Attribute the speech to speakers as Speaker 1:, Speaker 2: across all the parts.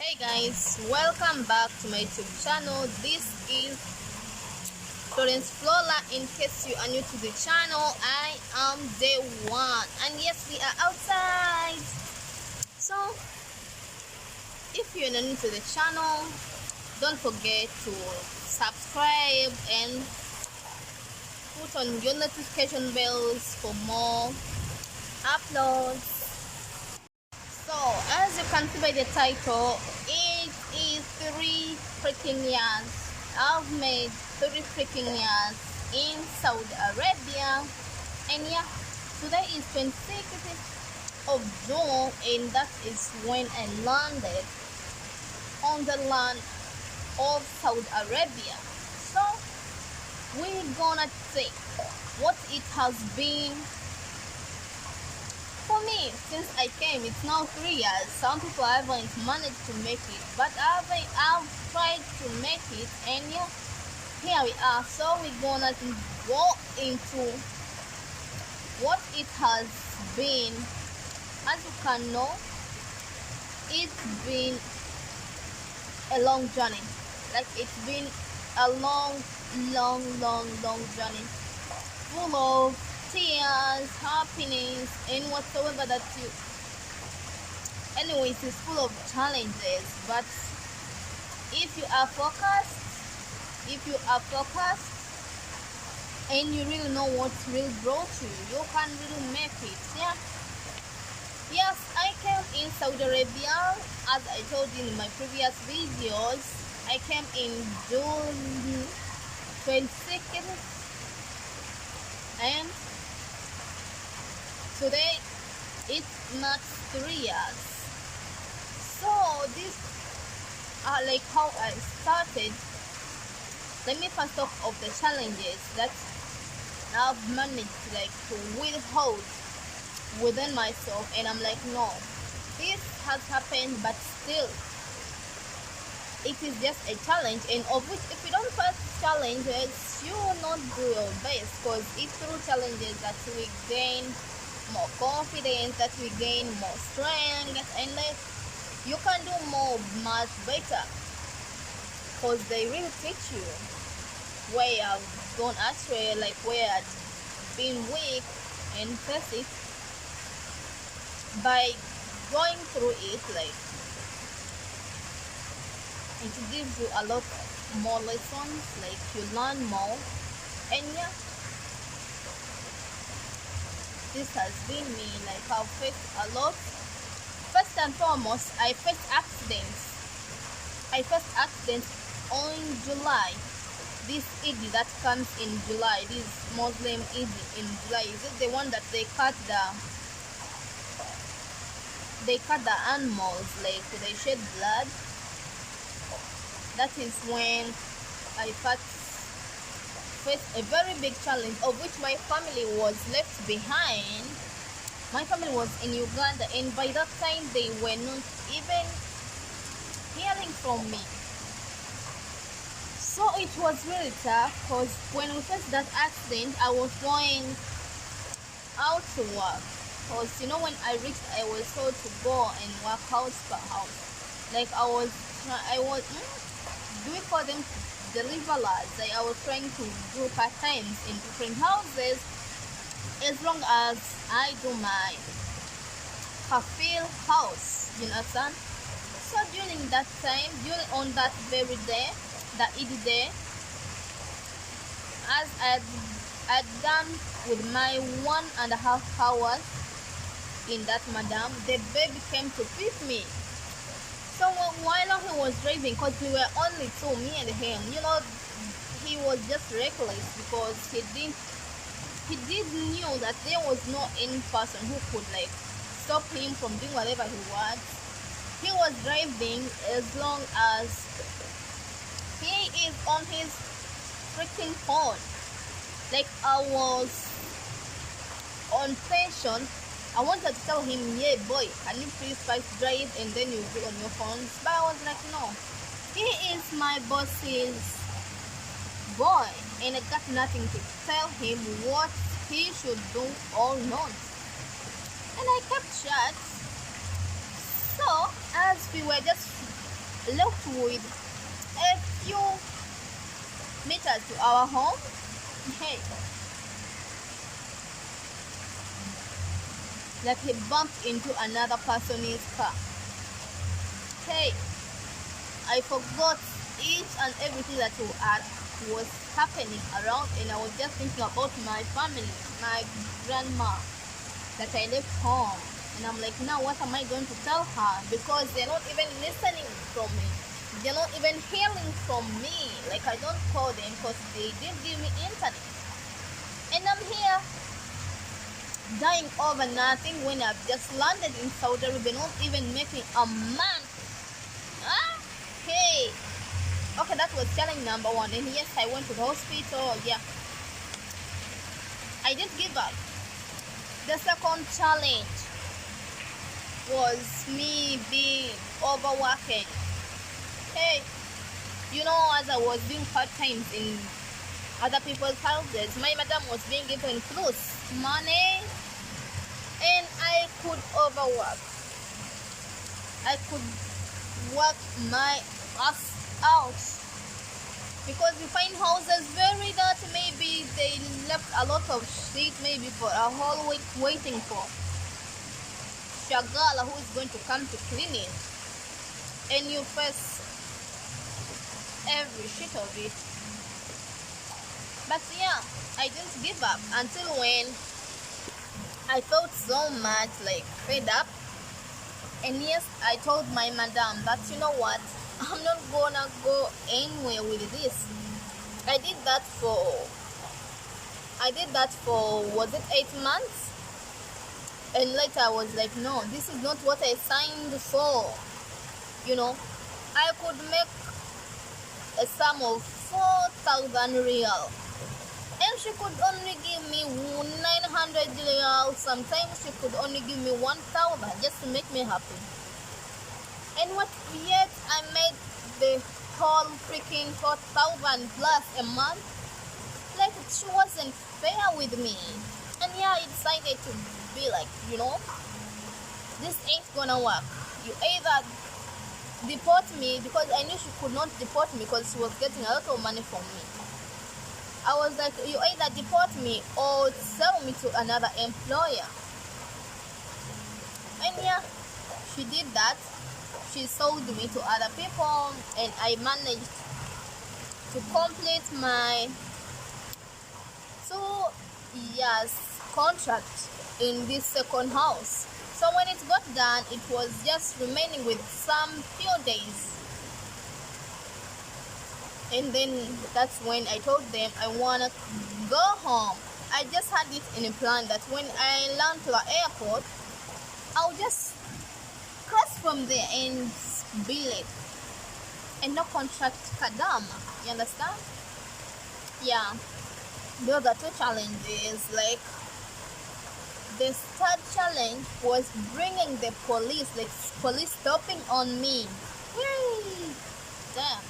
Speaker 1: Hey guys, welcome back to my YouTube channel. This is Florence Flora. In case you are new to the channel, I am day one, and yes, we are outside. So if you're new to the channel, don't forget to subscribe and put on your notification bells for more uploads. So as you can see by the title, it is 3 freaking years. I've made 3 freaking years in Saudi Arabia, and yeah, today is 26th of June, and that is when I landed on the land of Saudi Arabia. So we're gonna see what it has been for me since I came. It's now 3 years. Some people haven't managed to make it, but I've tried to make it, and yeah, here we are. So we're gonna go into what it has been. As you can know, it's been a long journey. Like, it's been a long journey, full of tears, happiness, and whatsoever that you. Anyways, it's full of challenges. But if you are focused, and you really know what really brought you can really make it. Yeah. Yes, I came in Saudi Arabia, as I told you in my previous videos. I came in June 26th, and today it's not 3 years. So this are like how I started. Let me first talk of the challenges that I've managed to withhold within myself, and I'm like, no, this has happened, but still it is just a challenge, and of which if you don't face challenges, you will not do your best, because it's through challenges that we gain more confidence, that we gain more strength, and you can do more, much better, because they really teach you where you have gone astray, like where you have been weak, and face it. By going through it, it gives you a lot more lessons, you learn more, and yeah, this has been me. I've faced a lot. First and foremost, I faced accidents on July. This Eid that comes in July, this Muslim Eid in July, is it the one that they cut the animals, they shed blood? That is when I faced a very big challenge, of which my family was left behind. My family was in Uganda, and by that time they were not even hearing from me. So it was really tough, because when we faced that accident, I was going out to work. Because when I reached, I was told to go and work house per house. I was do we call them deliverers? I was trying to do part-times in different houses, as long as I do my kafil house, you understand? So during that time, on that very day, the Eid day, as I'd done with my 1.5 hours in that madam, the baby came to pick me. So while he was driving, because we were only two, me and him, he was just reckless, because he did knew that there was no any person who could stop him from doing whatever he wants. He was driving as long as he is on his freaking phone. I was on tension. I wanted to tell him, yeah boy, can you please first drive and then you be on your phones? But I was like, no, he is my boss's boy, and I got nothing to tell him what he should do or not. And I kept shut. So as we were just left with a few meters to our home. Hey, like he bumped into another person's car. Hey, I forgot each and everything that was happening around, and I was just thinking about my family, my grandma that I left home. And I'm like, now what am I going to tell her? Because they're not even listening from me. They're not even hearing from me. Like, I don't call them because they didn't give me internet. And I'm here dying over nothing when I've just landed in Saudi Arabia, not even making a month. Ah, hey. Okay, that was challenge number one. And yes, I went to the hospital. Yeah, I didn't give up. The second challenge was me being overworking. Hey, you know, as I was doing part-times in other people's houses, my madam was being given clothes, money, and I could overwork. I could work my ass out, because you find houses very dirty. Maybe they left a lot of shit, maybe for a whole week waiting for shagala who is going to come to clean it, and you face every shit of it. But yeah, I didn't give up until when I felt so much like fed up. And yes, I told my madam that, you know what, I'm not gonna go anywhere with this. I did that for was it 8 months? And later I was like, no, this is not what I signed for. You know, I could make a sum of 4,000 real, and she could only give me 900 real. Sometimes she could only give me 1,000 just to make me happy. And what yet I made the whole freaking 4,000 plus a month. Like, she wasn't fair with me. And yeah, I decided to be like, you know, this ain't gonna work. You either deport me, because I knew she could not deport me because she was getting a lot of money from me. I was like, you either deport me or sell me to another employer. And yeah, she did that. She sold me to other people, and I managed to complete my 2 years contract in this second house. So when it got done, it was just remaining with some few days. And then that's when I told them I want to go home. I just had it in a plan that when I land to the airport, I'll just cross from there and bill it. And no contract kadama. You understand? Yeah. Those are two challenges. Like, the third challenge was bringing the police, like police stopping on me. Yay! Damn.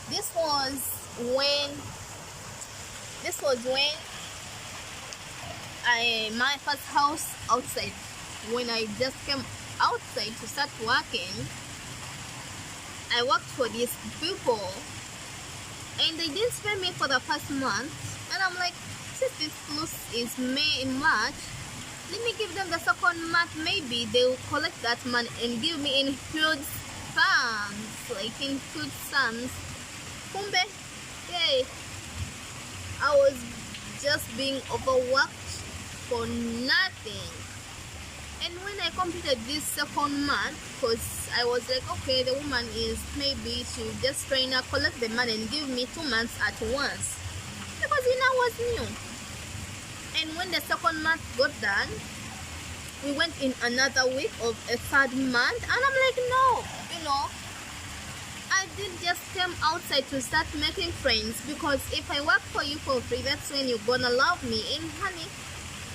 Speaker 1: This was when my first house outside, when I just came outside to start working, I worked for these people, and they didn't pay me for the first month. And I'm like, since this close is May and March, let me give them the second month. Maybe they will collect that money and give me in huge sums, like in huge sums. Kumbe, hey, I was just being overworked for nothing. And when I completed this second month, because I was like, okay, the woman is maybe she just trying to collect the money and give me 2 months at once, because I was new. And when the second month got done, we went in another week of a third month, and I'm like, no, you know, I did just come outside to start making friends, because if I work for you for free, that's when you're gonna love me. And honey,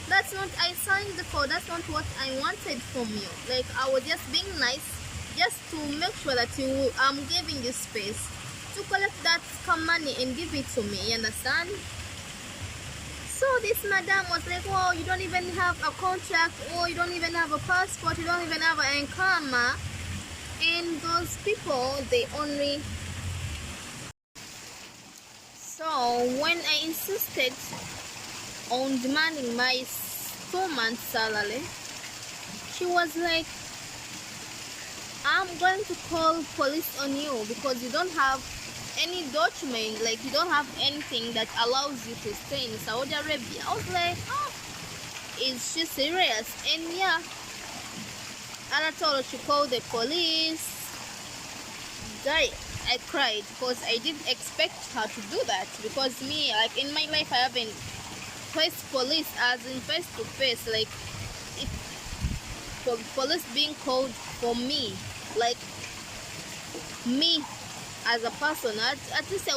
Speaker 1: that's not I signed for. That's not what I wanted from you. Like, I was just being nice, just to make sure that I'm giving you space to collect that scam money and give it to me. You understand? So this madam was like, oh, you don't even have a contract, or you don't even have a passport, you don't even have an income. And those people, they only. So when I insisted on demanding my 2 months salary, she was like, I'm going to call police on you because you don't have any document, like you don't have anything that allows you to stay in Saudi Arabia. I was like, oh, is she serious? And yeah, and I told her to call the police. Guy, I cried because I didn't expect her to do that, because me, like in my life, I haven't faced police as in face to face, like if for police being called for me, like me as a person. At least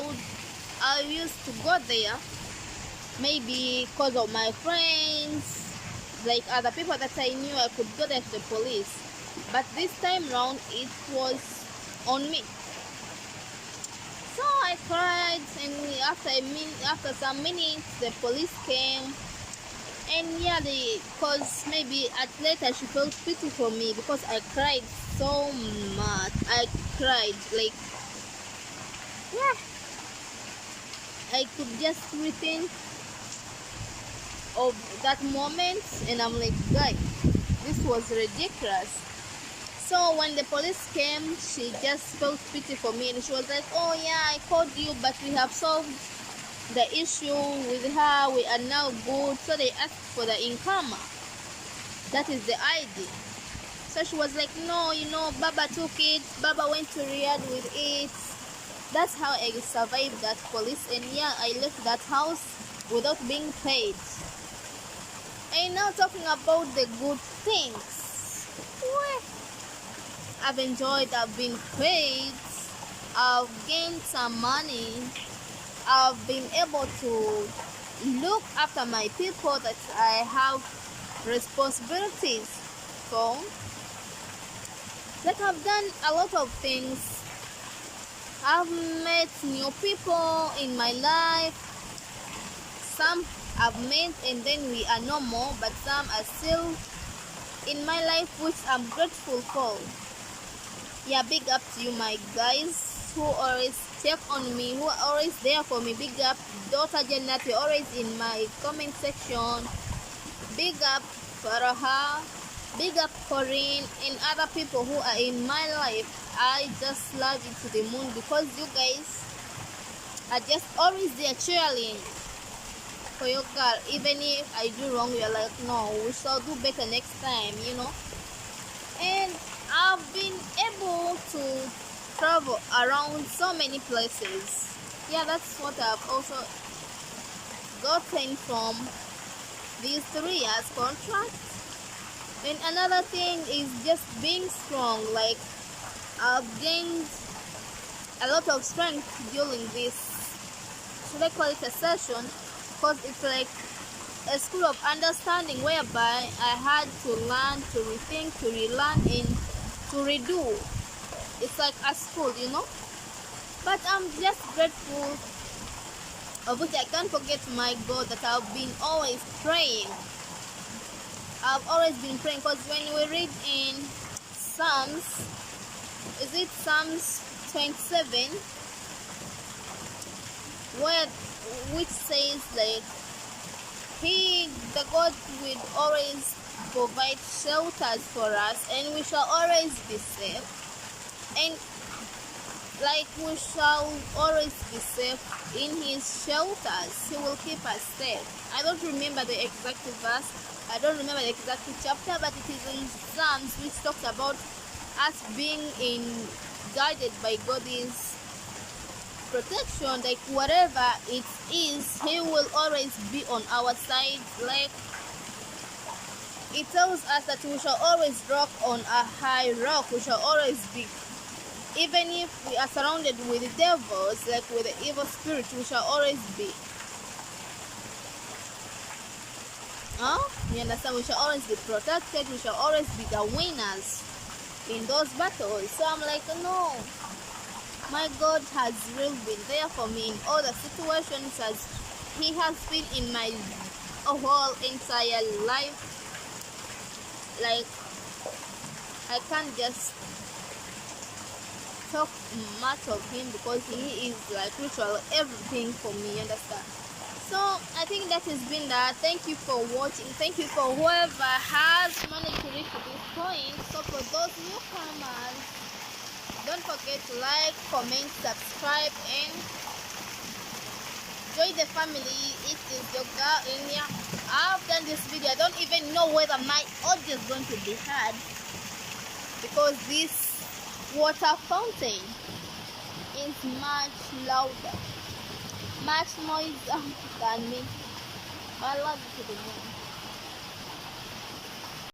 Speaker 1: I used to go there, maybe because of my friends, like other people that I knew. I could go there to the police, but this time round it was on me. So I cried, and after some minutes the police came. And yeah, because maybe at later she felt pity for me because I cried so much. I cried like, yeah, I could just rethink of that moment, and I'm like, guys, this was ridiculous. So when the police came, she just felt pity for me, and she was like, oh yeah, I called you, but we have solved the issue with her. We are now good. So they asked for the income, that is the ID. So she was like, no, Baba took it, Baba went to Riyadh with it. That's how I survived that police. And yeah, I left that house without being paid. And now talking about the good things, well, I've enjoyed, I've been paid, I've gained some money, I've been able to look after my people that I have responsibilities for. Like I've done a lot of things. I've met new people in my life. Some I've met and then we are no more, but some are still in my life, which I'm grateful for. Yeah, big up to you, my guys, who always check on me, who are always there for me. Big up daughter Jannat, you're always in my comment section. Big up Faraha, big up Corinne, and other people who are in my life. I just love you to the moon because you guys are just always there cheering for your girl. Even if I do wrong, you're like, no, we shall do better next time, And I've been able to travel around so many places. Yeah, that's what I've also gotten from these 3 years contract. And another thing is just being strong. Like I've gained a lot of strength during this, should I call it a session, because it's like a school of understanding whereby I had to learn, to rethink, to relearn, and to redo. It's like a school, But I'm just grateful, of which I can't forget my God, that I've been always praying. I've always been praying, because when we read in Psalms, is it Psalms 27, which says like, the God will always provide shelters for us, and we shall always be safe. And like we shall always be safe in his shelters. He will keep us safe. I don't remember the exact verse, I don't remember the exact chapter, but it is in Psalms, which talks about us being guided by God's protection. Like whatever it is, he will always be on our side. Like it tells us that we shall always rock on a high rock. We shall always be, even if we are surrounded with devils, like with the evil spirit, we shall always be. You understand? We shall always be protected. We shall always be the winners in those battles. So I'm like, no, my God has really been there for me in all the situations, as he has been in my whole entire life. Like I can't just talk much of him because he is like literally everything for me, understand? So I think that has been that. Thank you for watching. Thank you for whoever has managed to reach this point. So for those newcomers, don't forget to like, comment, subscribe, and join the family. It is your girl in here. I've done this video. I don't even know whether my audio is going to be heard because this water fountain is much louder, much noisier than me. I love it to the moon.